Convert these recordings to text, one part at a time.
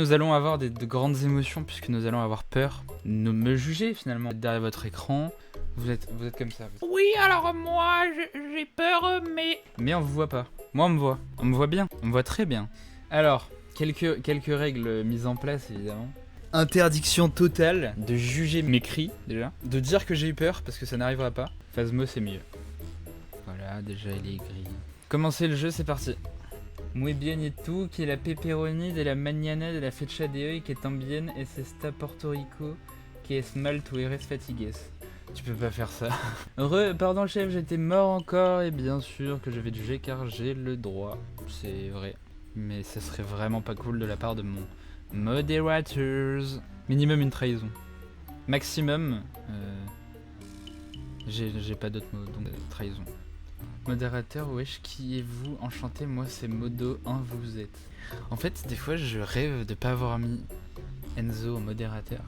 Nous allons avoir de grandes émotions puisque nous allons avoir peur. Ne me jugez finalement. Derrière votre écran, vous êtes comme ça. Oui, alors moi j'ai peur, mais on vous voit pas. Moi on me voit. On me voit bien. On me voit très bien. Alors, quelques règles mises en place évidemment. Interdiction totale de juger mes cris déjà. De dire que j'ai eu peur parce que ça n'arrivera pas. Phasmo c'est mieux. Voilà, déjà il est gris. Commencer le jeu, c'est parti. Muy bien et tout, qui est la pepperoni de la mañana de la fecha de hoy, que también es esta Porto Rico, que es mal tu eres fatigues. Tu peux pas faire ça. Pardon chef, j'étais mort encore, et bien sûr que je vais te juger car j'ai le droit. C'est vrai. Mais ça serait vraiment pas cool de la part de mon moderators. Minimum une trahison. Maximum, j'ai pas d'autres mots, donc trahison. Modérateur, wesh, qui êtes-vous? Enchanté, moi c'est Modo 1, vous êtes. En fait, des fois, je rêve de pas avoir mis Enzo en modérateur.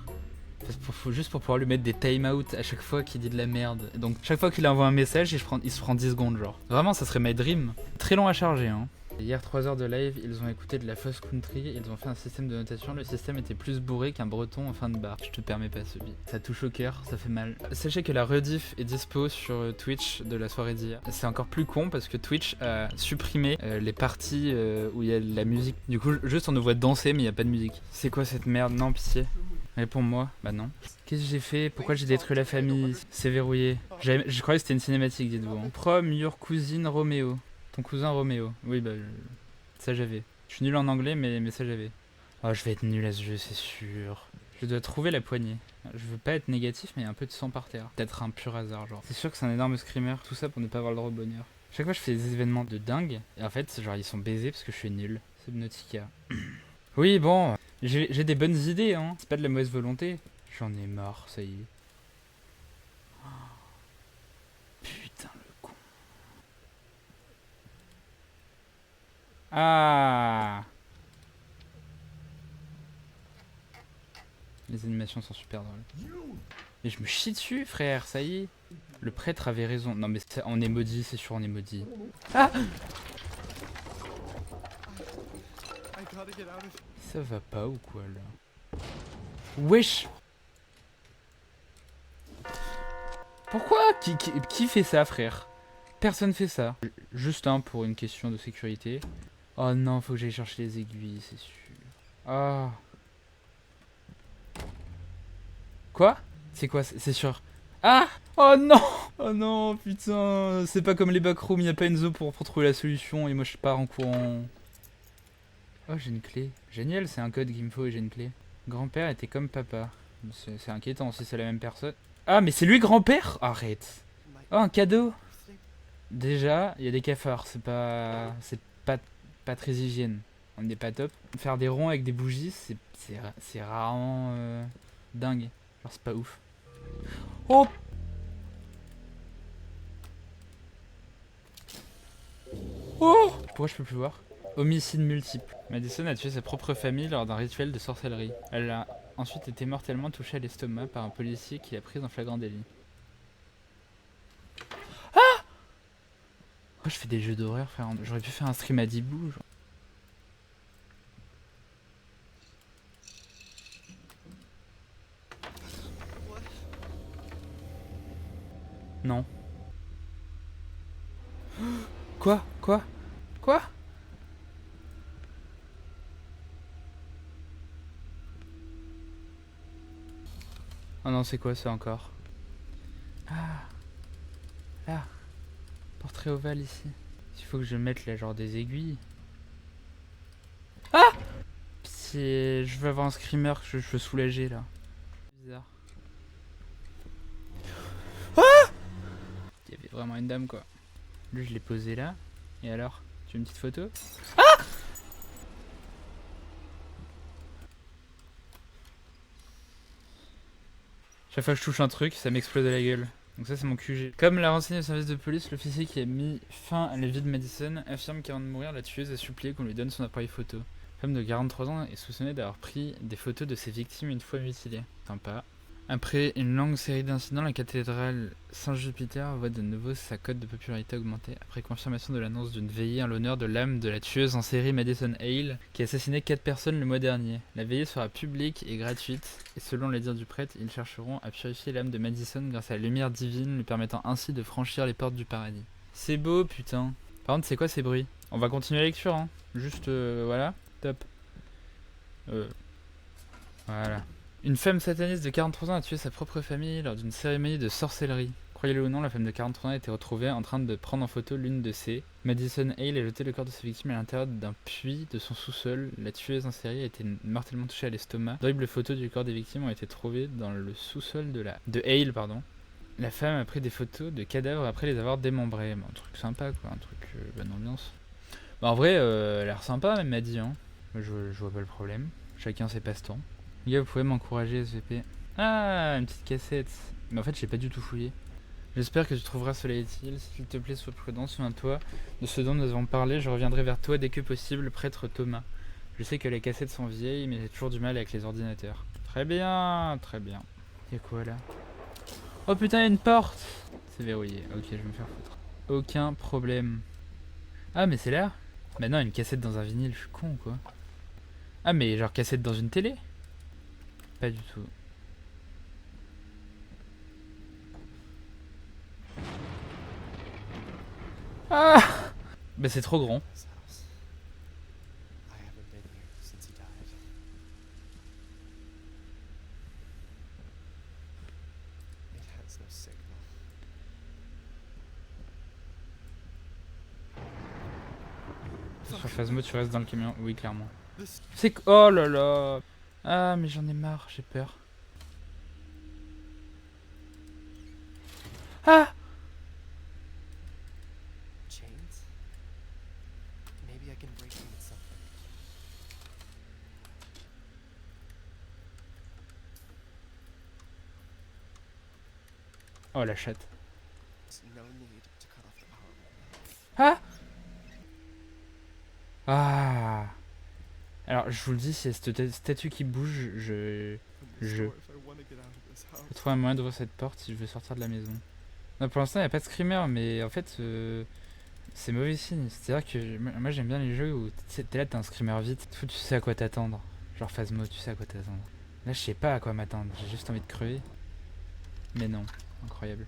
Juste pour pouvoir lui mettre des time-out à chaque fois qu'il dit de la merde. Donc, chaque fois qu'il envoie un message, il se prend 10 secondes, genre. Vraiment, ça serait my dream. Très long à charger, hein. Hier, 3 heures de live, ils ont écouté de la fausse country, ils ont fait un système de notation, le système était plus bourré qu'un breton en fin de bar. Je te permets pas ce beat. Ça touche au cœur, ça fait mal. Sachez que la rediff est dispo sur Twitch de la soirée d'hier. C'est encore plus con parce que Twitch a supprimé les parties où il y a de la musique. Du coup, juste on nous voit danser mais il n'y a pas de musique. C'est quoi cette merde? Non, pitié. Réponds-moi. Bah non. Qu'est-ce que j'ai fait? Pourquoi j'ai détruit la famille? C'est verrouillé. Je croyais que c'était une cinématique, dites-vous. Hein. Prom, your cousine Roméo. Ton cousin Roméo. Oui, bah, ça j'avais. Je suis nul en anglais, mais ça j'avais. Oh, je vais être nul à ce jeu, c'est sûr. Je dois trouver la poignée. Je veux pas être négatif, mais il y a un peu de sang par terre. Peut-être un pur hasard, genre. C'est sûr que c'est un énorme screamer, tout ça pour ne pas avoir le droit au bonheur. Chaque fois, je fais des événements de dingue, et en fait, genre, ils sont baisés parce que je suis nul. Subnautica. Oui, bon, j'ai des bonnes idées, hein. C'est pas de la mauvaise volonté. J'en ai marre, ça y est. Putain, le con. Ah! Les animations sont super drôles. Mais je me chie dessus, frère, ça y est. Le prêtre avait raison. Non, mais on est maudit, c'est sûr, on est maudit. Ah! Ça va pas ou quoi, là? Wesh! Pourquoi? Qui fait ça, frère? Personne fait ça. Juste un pour une question de sécurité. Oh non, faut que j'aille chercher les aiguilles, c'est sûr. Ah. Quoi? C'est quoi? C'est sûr. Ah! Oh non! Oh non, putain! C'est pas comme les backrooms, y a pas Enzo pour trouver la solution et moi je pars en courant. Oh, j'ai une clé. Génial, c'est un code qu'il me faut et j'ai une clé. Grand-père était comme papa. C'est inquiétant si c'est la même personne. Ah, mais c'est lui grand-père? Arrête. Oh, un cadeau. Déjà, il y a des cafards, c'est pas pas très hygiène. On n'est pas top. Faire des ronds avec des bougies, c'est rarement dingue. Genre c'est pas ouf. Oh! Oh! Pourquoi je peux plus voir? Homicide multiple. Madison a tué sa propre famille lors d'un rituel de sorcellerie. Elle a ensuite été mortellement touchée à l'estomac par un policier qui l'a prise en flagrant délit. Pourquoi je fais des jeux d'horreur, frère? J'aurais pu faire un stream à 10 bouts, genre. Non. Quoi? Quoi? Quoi? Oh non, c'est quoi ça encore? Ah, là. Portrait ovale ici. Il faut que je mette là, genre des aiguilles. Ah! Je veux avoir un screamer que je veux soulager là. Bizarre. Ah! Il y avait vraiment une dame quoi. Lui, je l'ai posé là. Et alors? Tu veux une petite photo? Ah! Chaque fois que je touche un truc, ça m'explose à la gueule. Donc ça c'est mon QG. Comme l'a renseigné le service de police, l'officier qui a mis fin à la vie de Madison affirme qu'avant de mourir, la tueuse a supplié qu'on lui donne son appareil photo. Femme de 43 ans est soupçonnée d'avoir pris des photos de ses victimes une fois mutilées. Sympa. Après une longue série d'incidents, la cathédrale Saint-Jupiter voit de nouveau sa cote de popularité augmenter après confirmation de l'annonce d'une veillée en l'honneur de l'âme de la tueuse en série Madison Hale qui a assassiné 4 personnes le mois dernier. La veillée sera publique et gratuite et selon les dires du prêtre, ils chercheront à purifier l'âme de Madison grâce à la lumière divine lui permettant ainsi de franchir les portes du paradis. C'est beau putain. Par contre c'est quoi ces bruits? On va continuer la lecture hein. Juste voilà. Top. Voilà. Une femme sataniste de 43 ans a tué sa propre famille lors d'une cérémonie de sorcellerie. Croyez-le ou non, la femme de 43 ans a été retrouvée en train de prendre en photo l'une de ses. Madison Hale a jeté le corps de sa victime à l'intérieur d'un puits de son sous-sol. La tueuse en série a été mortellement touchée à l'estomac. D'horribles photos du corps des victimes ont été trouvées dans le sous-sol de Hale, pardon. La femme a pris des photos de cadavres après les avoir démembrés. Bon, un truc sympa quoi, un truc bonne ambiance. Bah, en vrai, elle a l'air sympa même, m'a dit hein. Je vois pas le problème. Chacun ses passe-temps. Les gars, vous pouvez m'encourager SVP. Ah, une petite cassette. Mais en fait, j'ai pas du tout fouillé. J'espère que tu trouveras cela utile. S'il te plaît, sois prudent. Souviens-toi de ce dont nous avons parlé. Je reviendrai vers toi dès que possible, prêtre Thomas. Je sais que les cassettes sont vieilles, mais j'ai toujours du mal avec les ordinateurs. Très bien, très bien. Y'a quoi là? Oh putain, y'a une porte! C'est verrouillé. Ok, je vais me faire foutre. Aucun problème. Ah, mais c'est là? Bah non, une cassette dans un vinyle, je suis con quoi. Ah, mais genre cassette dans une télé? Pas du tout. Ah! Bah c'est trop grand. Sur Phasmo, tu restes dans le camion. Oui, clairement. C'est que... Oh là là! Ah, mais j'en ai marre, j'ai peur. Ah! Oh la chatte. Ah! Ah! Alors, je vous le dis, s'il y a cette statue qui bouge, je trouve un moyen d'ouvrir cette porte si je veux sortir de la maison. Non, pour l'instant, il n'y a pas de screamer, mais en fait, c'est mauvais signe. C'est-à-dire que moi, j'aime bien les jeux où t'es là, t'as un screamer vite. Tu sais à quoi t'attendre. Genre Phasmo, tu sais à quoi t'attendre. Là, je sais pas à quoi m'attendre. J'ai juste envie de crever. Mais non, incroyable.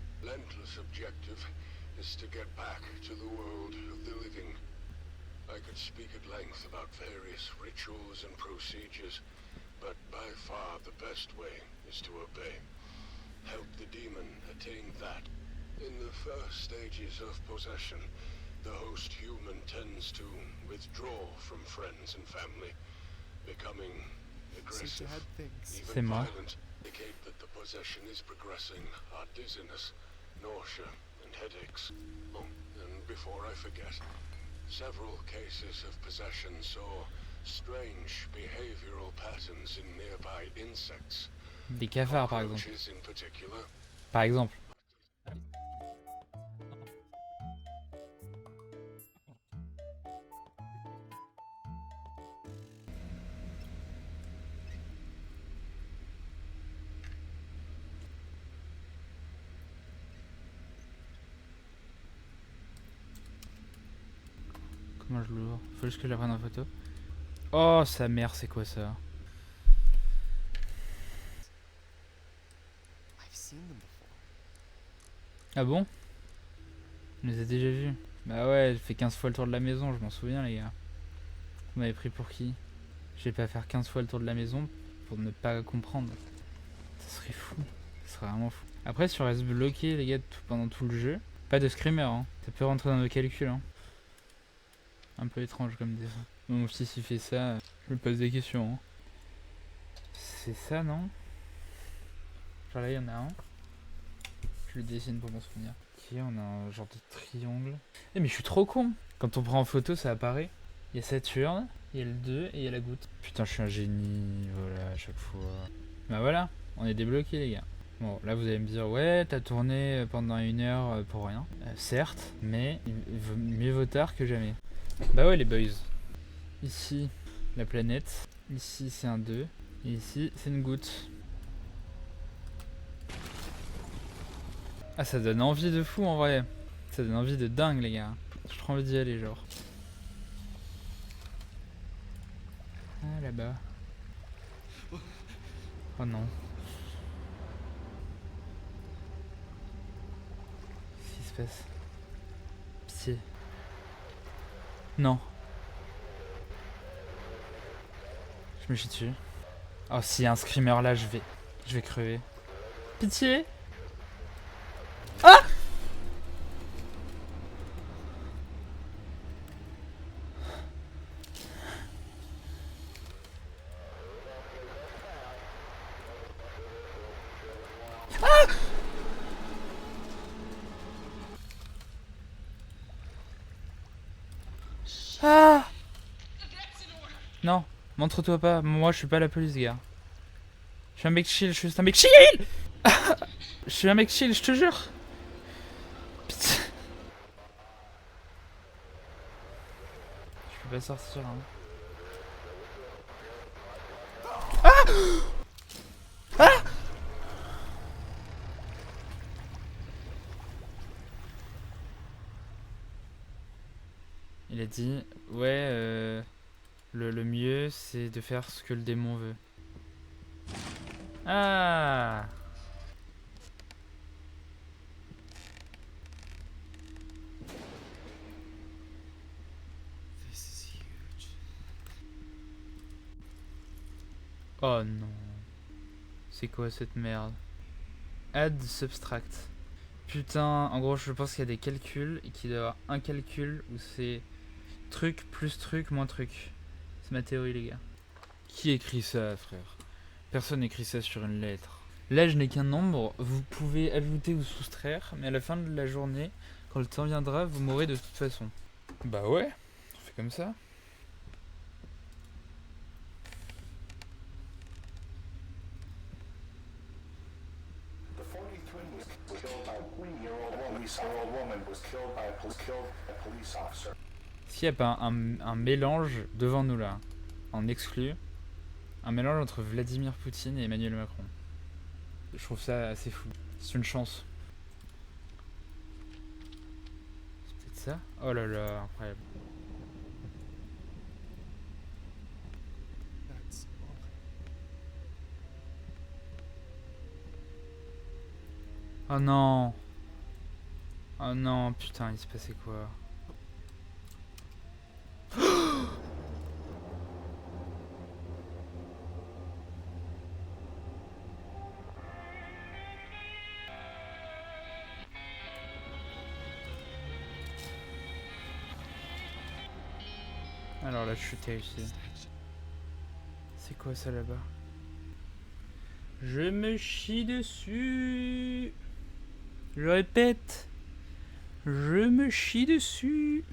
I could speak at length about various rituals and procedures, but by far the best way is to obey. Help the demon attain that. In the first stages of possession, the host human tends to withdraw from friends and family, becoming aggressive, even violent. Indicate that the possession is progressing are dizziness, nausea, and headaches. Oh, and before I forget, several cases of possession saw strange behavioral patterns in nearby insects. Des cafards par exemple. Par exemple. Comment je l'ouvre? Faut juste que je la prenne en photo. Oh sa mère, c'est quoi ça? Ah bon? Je les ai déjà vus. Bah ouais, j'ai fait 15 fois le tour de la maison, je m'en souviens les gars. Vous m'avez pris pour qui? Je vais pas faire 15 fois le tour de la maison pour ne pas comprendre. Ça serait fou. Ça serait vraiment fou. Après, si on reste bloqué les gars pendant tout le jeu, pas de screamer hein. Ça peut rentrer dans nos calculs hein. Un peu étrange comme défaut. Mon fils il fait ça, je me pose des questions hein. C'est ça non? Genre là il y en a un. Je le dessine pour m'en souvenir. Ok, on a un genre de triangle. Eh mais je suis trop con. Quand on prend en photo ça apparaît. Il y a Saturne, il y a le 2 et il y a la goutte. Putain je suis un génie, voilà à chaque fois. Bah voilà, on est débloqué les gars. Bon là vous allez me dire ouais t'as tourné pendant 1 heure pour rien. Certes, mais mieux vaut tard que jamais. Bah ouais les boys. Ici la planète, ici c'est un 2, et ici c'est une goutte. Ah, ça donne envie de fou en vrai. Ça donne envie de dingue, les gars. J'ai trop envie d'y aller, genre. Ah, là-bas. Oh non. Qu'est-ce qui se passe? Pitié. Non. Je me chie dessus. Oh, s'il y a un screamer là, je vais crever. Pitié. Ah! Ah! Non, montre-toi pas. Moi, je suis pas la police, gars. Je suis un mec chill, je suis juste un mec chill. Je suis un mec chill, je te jure. Pitié. Je peux pas sortir, hein. Il a dit, ouais, le mieux, c'est de faire ce que le démon veut. Ah! Oh non. C'est quoi cette merde? Add subtract. Putain, en gros, je pense qu'il y a des calculs et qu'il doit y avoir un calcul où c'est truc plus truc moins truc. C'est ma théorie, les gars. Qui écrit ça, frère? Personne n'écrit ça sur une lettre. L'âge n'est qu'un nombre, vous pouvez ajouter ou soustraire, mais à la fin de la journée, quand le temps viendra, vous mourrez de toute façon. Bah ouais, on fait comme ça. The 43 was killed by a 20-year-old woman was killed by a police officer. S'il n'y a pas un mélange devant nous là, en exclu, un mélange entre Vladimir Poutine et Emmanuel Macron. Je trouve ça assez fou. C'est une chance. C'est peut-être ça? Oh là là, incroyable. Oh non. Oh non, putain, il se passait quoi? Alors la chute est réussie. C'est quoi ça là-bas? Je me chie dessus. Je répète. Je me chie dessus.